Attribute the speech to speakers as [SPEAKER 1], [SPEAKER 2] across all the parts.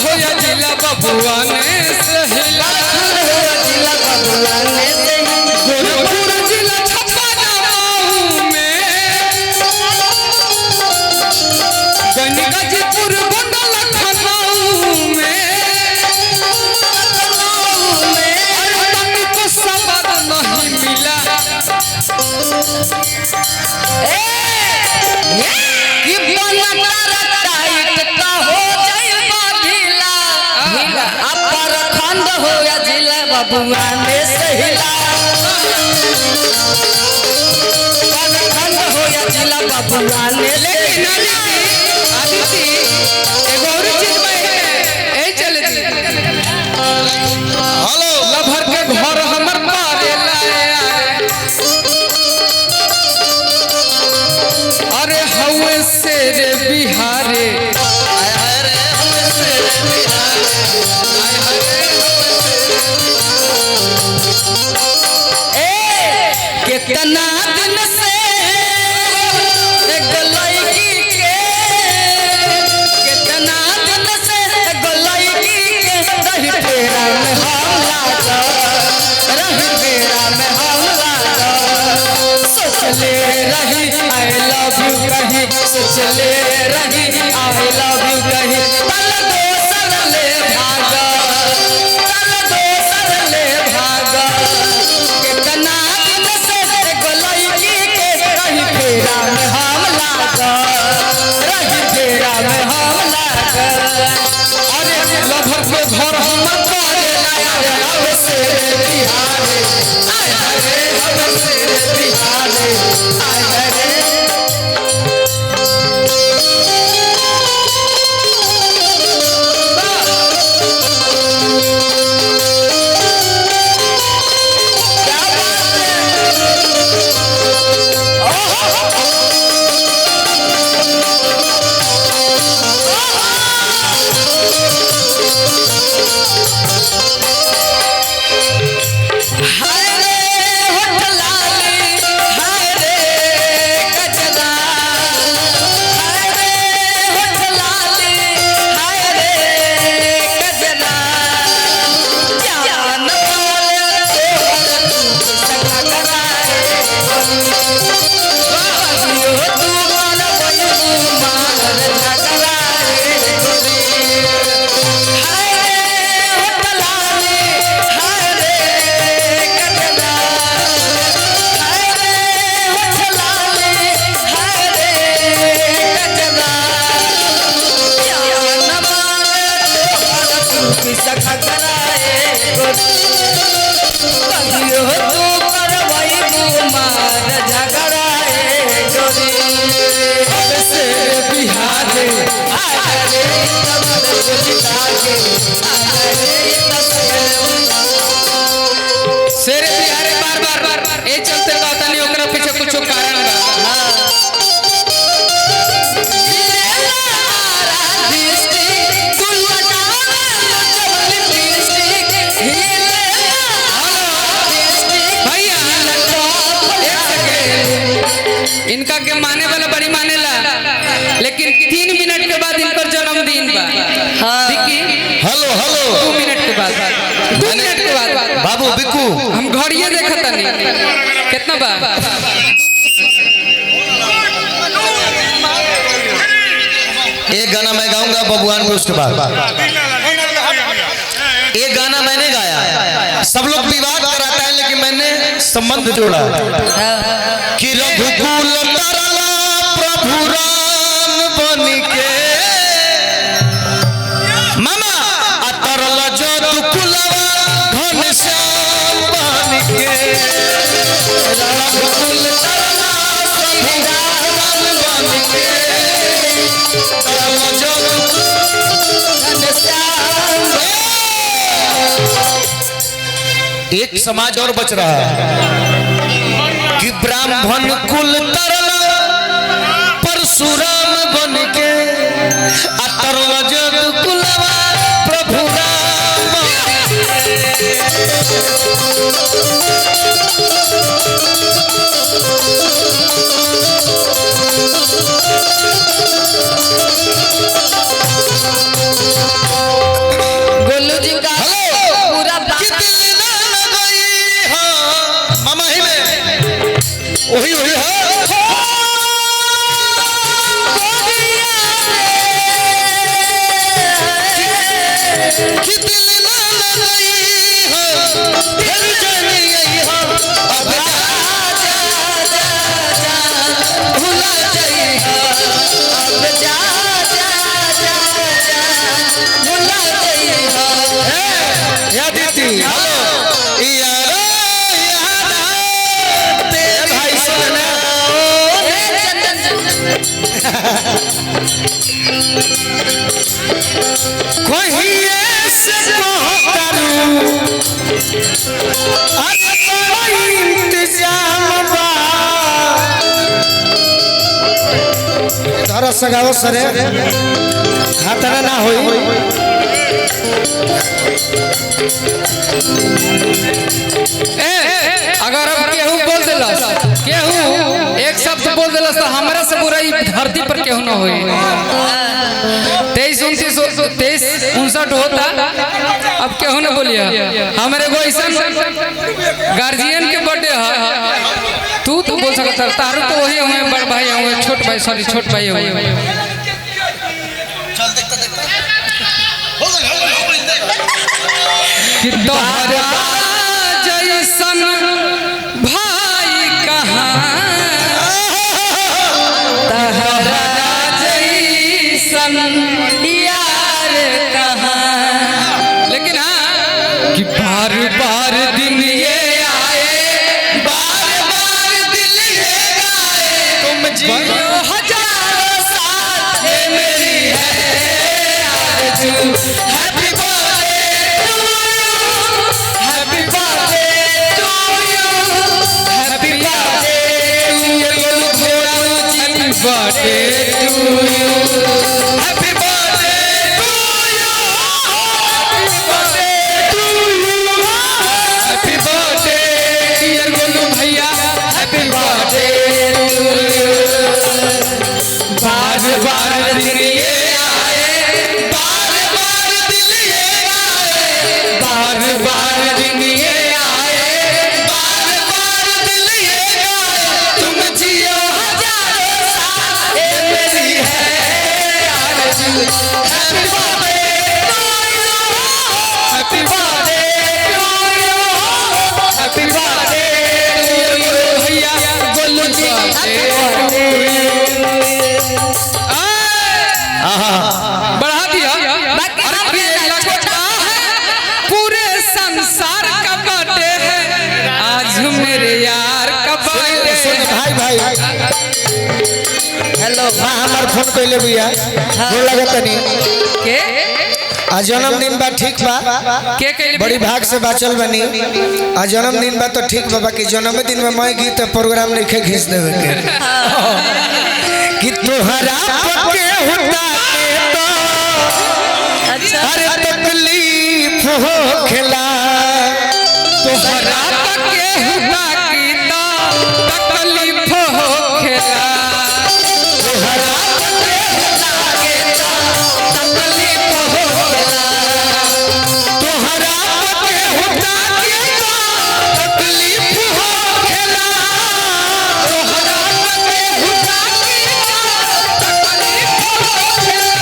[SPEAKER 1] होया जिला बबुआ ने सहिला
[SPEAKER 2] जिला बबुआ ने
[SPEAKER 1] गोरखपुर जिला छपरा में गंगाजीपुर गोंडा लखनऊ में अरे को सबर नहीं मिला
[SPEAKER 2] कि बना टाइट का हो जाएगा ढीला अपर खंड होया जिला बबुआ ने सहिला खंड होया जिला बबुआ ने
[SPEAKER 1] लेकिन आदिति एगो और चीज में ए चल हेलो लभर के घर हमर मारे लाया अरे हवे से रे बिहारे
[SPEAKER 2] अरे हवे से रे बिहारे कितना दिन से एक लड़की के कितना दिन से एक लड़की के रही फेरा में हमला रही फेरा में हमला सोच ले रही आई लव यू कही सोच ले रही आई लव यू कही कल दोसर ले भागा कल दोसर ले भागा कितना दिन से एक लड़की के रही फेरा में हमला रही फेरा में हमला
[SPEAKER 1] अरे लभर के घर हमर मारे लाया
[SPEAKER 2] हवे से रे बिहारे आय रे हवे से रे बिहारे आय रे हाय रे होठ लाली हाय रे गजरा हाय रे होठ लाली हाय रे गजरा जान वाले सगा कराए बाबियो तू मन बयू मार झगड़ाए हाय रे होठ लाली हाय रे गजरा हाय रे होठ लाली हाय रे गजरा जान मारे तू सखा कराए कहियो तू करवई मार झगड़ाए गोरी हवे से बिहारे आय रे कमर बुझा के आय रे
[SPEAKER 1] शेर बिहारे बार बार ए चलते कहता नहीं ओकरा पीछे कुछ कारण बा भैया इनका के माने वाला बड़ी मानेला लेकिन 3 मिनट के बाद इनकर जन्मदिन बा विक्की
[SPEAKER 3] हेलो हेलो
[SPEAKER 1] 2 मिनट के बाद 2 मिनट के बाद
[SPEAKER 3] बाबू बिक्कू
[SPEAKER 1] हम घड़िए देखता नहीं कितना बा
[SPEAKER 3] एक गाना मैं गाऊंगा बबुआन में उसके बाद एक गाना मैंने गाया सब लोग विवाद कराता है लेकिन मैंने संबंध जोड़ा कि रघुकुल तरला प्रभु राम बन के मामा अतरल जदुकुलवा घनश्याम बन के रघुकुल तरला प्रभु राम बन के एक समाज और बच रहा है कि ब्राह्मण कुल तरला परशुराम बन के अतरल जद कुलवा प्रभु राम वही वही है कि दिल ना लगाई हो फिर जाने आई हो अब
[SPEAKER 2] जा जा जा भुला जाई हो अब जा जा जा जा भुला जाई हो
[SPEAKER 3] या दीदी हेलो यारो यारा ते भाई सुना कोई ऐसे करूं आज कोई इंतजाम बा धर सगाओ सरे हाथ ना होई
[SPEAKER 1] अगर अब केहू बोल दिलस केहू एक शब्द बोल दिलस तो हमरा से बुरा ई धरती पर केहू ना होई 23-59 होता अब केहू ना बोलिया हमरे को ऐसा गार्जियन के बर्थडे है तू तो बोल सकता तारू तो वही हुए बड़ भाई हुए छोट भाई सॉरी छोट भाई हुए कि तोहरा जैसन भाई कहाँ तोहरा जैसन यार कहाँ लेकिन हाँ कि बार बार दिन ये आए बार बार दिल ये गाए तुम जियो हजारों साथ ये मेरी है आरज़ू happy birthday to you happy birthday to you happy birthday dear Golu भैया happy birthday to you बार बार दिन ये आए बार बार दिल ये गाए बार बार दिन ये आए बार बार दिल ये गाए तुम जियो Happy birthday to you Happy birthday to you भैया गोलू जी बढ़ा दिया पूरे संसार का बर्थडे है आज मेरे यार का बर्थडे
[SPEAKER 3] भाई भाई हेलो हां हमार फोन कइले बिया गोल लगतनी
[SPEAKER 1] के
[SPEAKER 3] आज जन्मदिन बा ठीक बा
[SPEAKER 1] के कइले
[SPEAKER 3] बड़ी भाग से बाचल बनी आज जन्मदिन बा तो ठीक बा बाकी जन्मदिन में मैं गीत प्रोग्राम लिखे खींच देवे के कि तोहरा पके होता के तो
[SPEAKER 2] अच्छा
[SPEAKER 3] अरे तकलीफ हो खिला
[SPEAKER 1] तोहरा पके होता की तो तकलीफ हो खेला
[SPEAKER 3] तोहरा
[SPEAKER 2] पके होता के तो तकलीफ हो खेला
[SPEAKER 3] तोहरा पके होता के तो तकलीफ हो खिला
[SPEAKER 2] तोहरा पके होता के तो तकलीफ हो खेला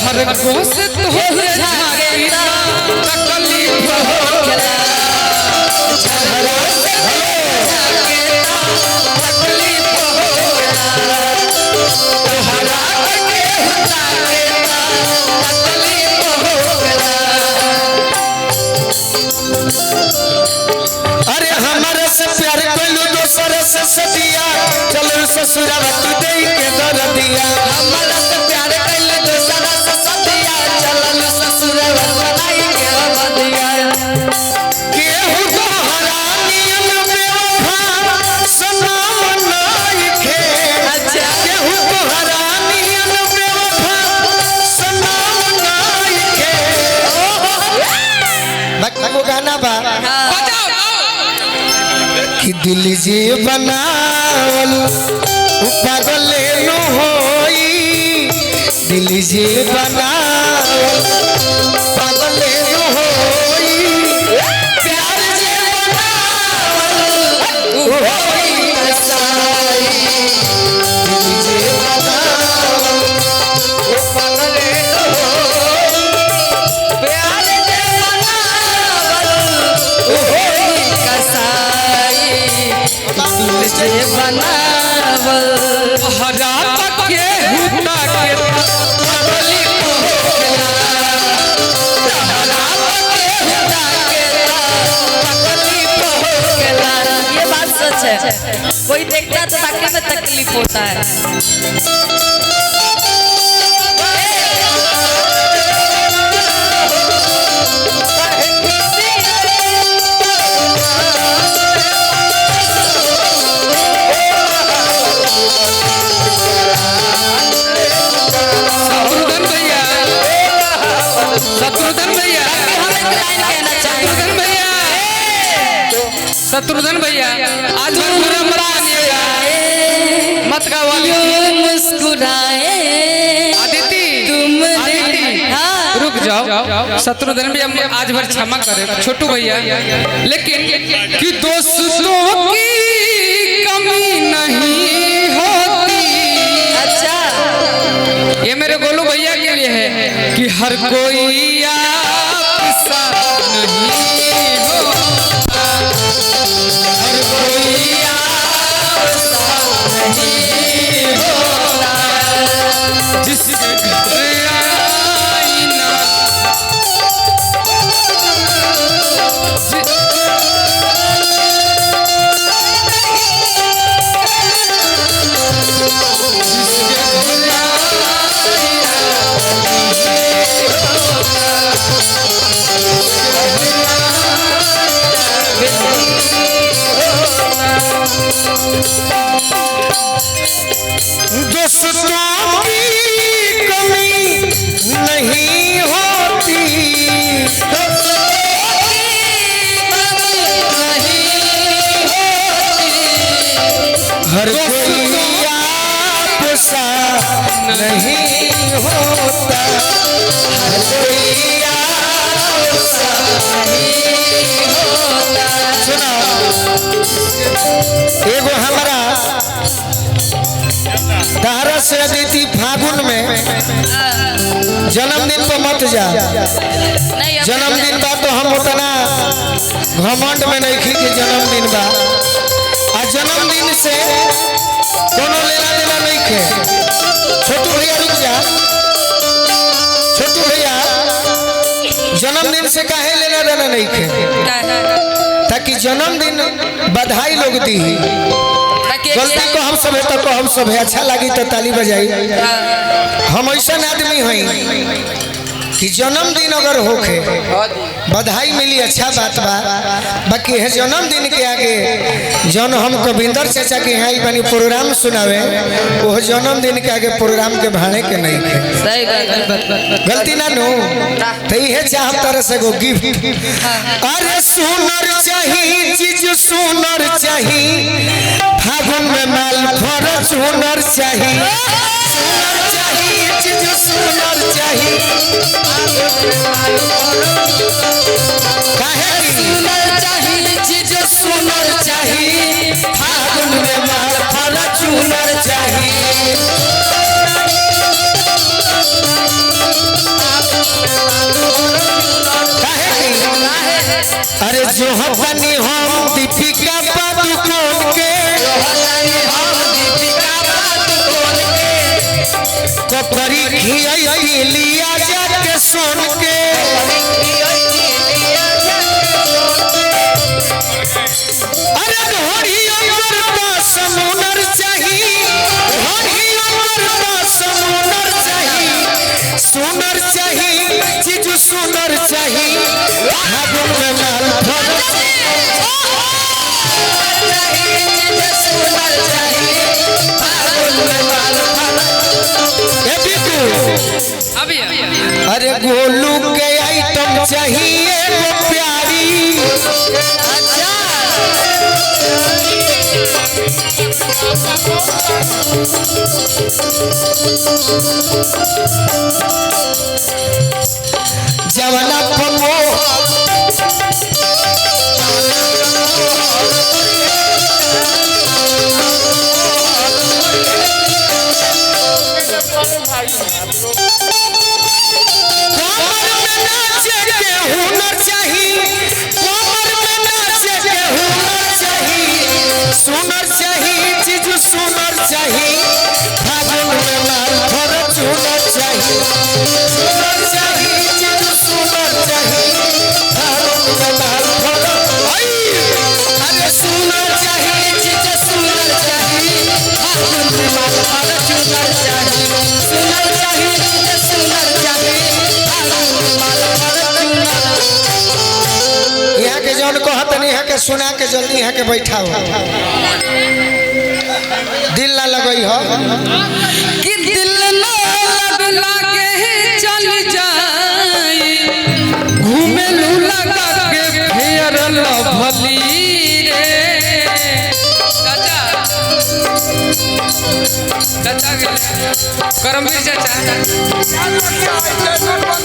[SPEAKER 1] हर गोश तो झागे तकलीफ हो खेला
[SPEAKER 3] अरे हमारे से प्यार कोइलू दोसर से सदिया चलो ससुरावा तू दे के दर दिया
[SPEAKER 2] हमरा से प्यार कइले दोसर से सदिया चलल ससुरवा बनाई के बदिया
[SPEAKER 3] केहू तो हरानियन बेवफा सनाम नाई खे
[SPEAKER 2] अच्छा
[SPEAKER 3] केहू तो हरानियन बेवफा सनाम नाई खे वो गाना बा कि दिल जे बनावल उ पागल नो होई दिल जे बनावल पागल नो होई प्यार जे बनावल उ होई
[SPEAKER 2] तकलीफ होता है।
[SPEAKER 1] शत्रुघ्न भैया, शत्रुघ्न भैया,
[SPEAKER 2] हम एक लाइन कहना चाहेंगे।
[SPEAKER 1] शत्रुघ्न भैया, शत्रुघ्न भैया, आज भर बुरा मत मानिएगा, मत गाओ
[SPEAKER 2] मुस्कुराए
[SPEAKER 1] आदिति, आदिति,
[SPEAKER 2] हाँ।
[SPEAKER 1] रुक जाओ। शत्रुघ्न भैया आज भर क्षमा करे छोटू भैया, लेकिन कि दोस्तों की कमी नहीं होती।
[SPEAKER 2] अच्छा,
[SPEAKER 1] ये मेरे गोलू भैया के लिए है कि हर कोई आपसा नहीं होता, हर कोई आपसा नहीं होता, जिसके घर आईना
[SPEAKER 3] दोस्तों की कमी नहीं होती, हर कोई आपसा नहीं होता, हर कोई आपसा नहीं होता। सुना एगो हमारा तारा से अदिति फागुन में जन्मदिन पर मत जा।
[SPEAKER 2] नहीं अब
[SPEAKER 3] जन्मदिन बा तो हम उतना घमंड में नहीं खी कि जन्मदिन बा, आ जन्मदिन से कोनो लेना देना नहीं खे। छोटू भैया रुक जा, छोटू भैया जन्मदिन से काहे लेना देना नहीं खे, ताकि जन्मदिन बधाई लोग दी। गलती को हम सब है तो हम सब है, अच्छा लगी तो ताली बजाई। हम ऐसा आदमी हैं कि जन्मदिन अगर होखे बधाई मिली अच्छा बात बा, बाकी है जन्मदिन के आगे जन हम कविंदर चाचा के यहाँ बनी प्रोग्राम सुनावे, वो जन्मदिन के आगे प्रोग्राम के भाड़े के नहीं खे।
[SPEAKER 2] सही बात,
[SPEAKER 3] गलती ना नो तो ये चाह तरह से गो गिफ्ट। अरे सुनर चाहिए चीज सुनर चाहिए, फागुन में माल फर सुनर चाहिए, सुनर चाहिए चीज सुनर चाहिए, काहे
[SPEAKER 2] सुनर चाहिए चीज
[SPEAKER 3] सुनर चाहिए, फागुन में माल फर सुनर चाहिए। अरे जो हपनी हम दीपिका पादुकोण के, कपरी खियाई लिया जाके सोन के, अरे घोड़ी अमरता समुनर चाहिए, घोड़ी अमरता समुनर चाहिए, सुनर चाहिए चीज सुनर चाहिए, फागुन में माल फर सुनर चाहिए, फागुन में माल फर। ए बिट्टू
[SPEAKER 1] अभी
[SPEAKER 3] अरे गोलू के आइटम चाहिए वो प्यारी, जवना पमो कमर में नाचे के हुनर चाहिए, कमर में नाचे के हुनर चाहिए, सुनर चाहिए चीज सुनर चाहिए, फागुन में माल फर सुनर चाहिए, सुनर चाहिए चीज सुनर चाहिए, फागुन में माल फर अरे सुनर चाहिए चीज सुनर चाहिए, फागुन में के सुना के जल्दी यहाँ के बैठाओ दिल ना लगई हो
[SPEAKER 1] कि दिल ना लगे चल जाई घूमे लू लगा के फेर लभली रे चाचा करमवीर चाचा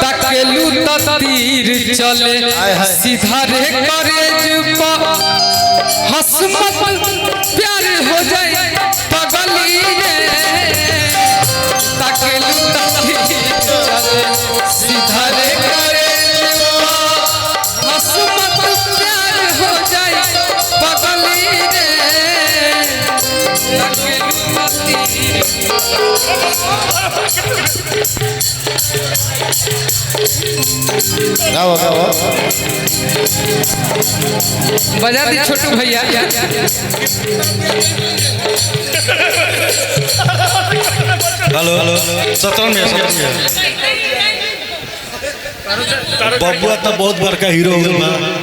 [SPEAKER 1] तकेलू तीर चले सीधा रे करेज पर हसमत प्यार हो जाए पगली रे तकेलू तीर चले सीधा रे करेज पर हसमत प्यार हो जाए पगली रे तकेलू तीर
[SPEAKER 3] गाओ गाओ
[SPEAKER 1] बजा दी छोटू भैया
[SPEAKER 4] हेलो सतरंग बबुआ तो बहुत बड़का हीरो हो गया